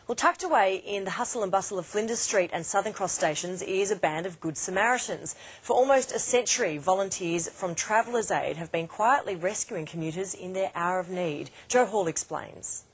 Well, tucked away in the hustle and bustle of Flinders Street and Southern Cross stations is a band of Good Samaritans. For almost a century, volunteers from Travellers Aid have been quietly rescuing commuters in their hour of need. Joe Hall explains.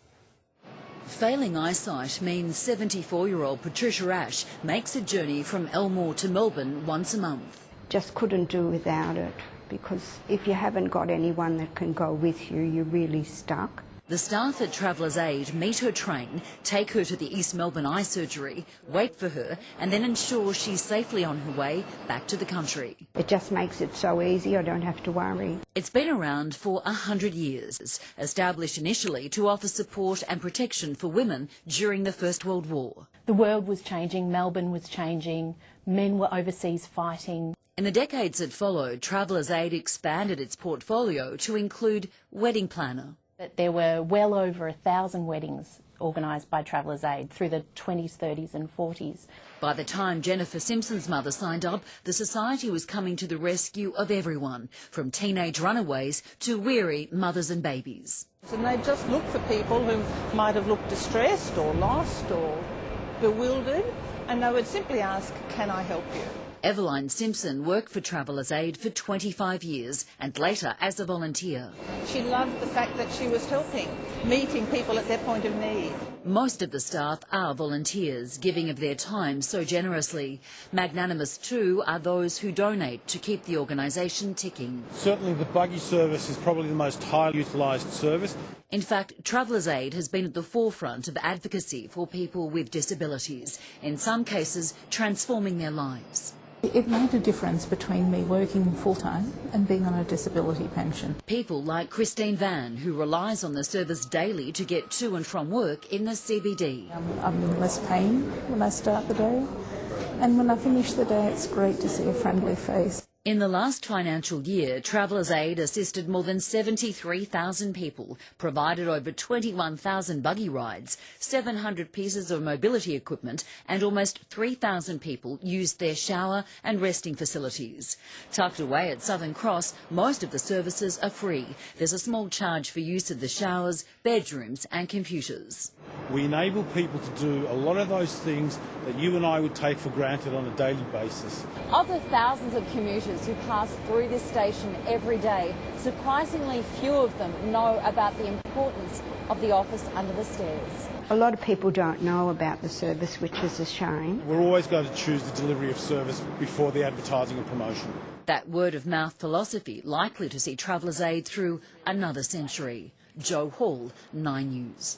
Failing eyesight means 74-year-old Patricia Ash makes a journey from Elmore to Melbourne once a month. Just couldn't do without it, because if you haven't got anyone that can go with you, you're really stuck. The staff at Travellers Aid meet her train, take her to the East Melbourne Eye Surgery, wait for her and then ensure she's safely on her way back to the country. It just makes it so easy, I don't have to worry. It's been around for 100 years, established initially to offer support and protection for women during the First World War. The world was changing, Melbourne was changing, men were overseas fighting. In the decades that followed, Travellers Aid expanded its portfolio to include wedding planner. There were well over 1,000 weddings organised by Travellers Aid through the 20s, 30s and 40s. By the time Jennifer Simpson's mother signed up, the society was coming to the rescue of everyone, from teenage runaways to weary mothers and babies. And they just look for people who might have looked distressed or lost or bewildered, and they would simply ask, "Can I help you?" Eveline Simpson worked for Travellers Aid for 25 years and later as a volunteer. She loved the fact that she was helping, meeting people at their point of need. Most of the staff are volunteers, giving of their time so generously. Magnanimous too are those who donate to keep the organisation ticking. Certainly the buggy service is probably the most highly utilised service. In fact, Travellers Aid has been at the forefront of advocacy for people with disabilities, in some cases transforming their lives. It made a difference between me working full-time and being on a disability pension. People like Christine Van, who relies on the service daily to get to and from work in the CBD. I'm in less pain when I start the day, and when I finish the day it's great to see a friendly face. In the last financial year, Travellers Aid assisted more than 73,000 people, provided over 21,000 buggy rides, 700 pieces of mobility equipment and almost 3,000 people used their shower and resting facilities. Tucked away at Southern Cross, most of the services are free. There's a small charge for use of the showers, bedrooms and computers. We enable people to do a lot of those things that you and I would take for granted on a daily basis. Of the thousands of commuters who pass through this station every day, surprisingly few of them know about the importance of the office under the stairs. A lot of people don't know about the service, which is a shame. We're always going to choose the delivery of service before the advertising and promotion. That word-of-mouth philosophy likely to see Travellers Aid through another century. Joe Hall, 9 News.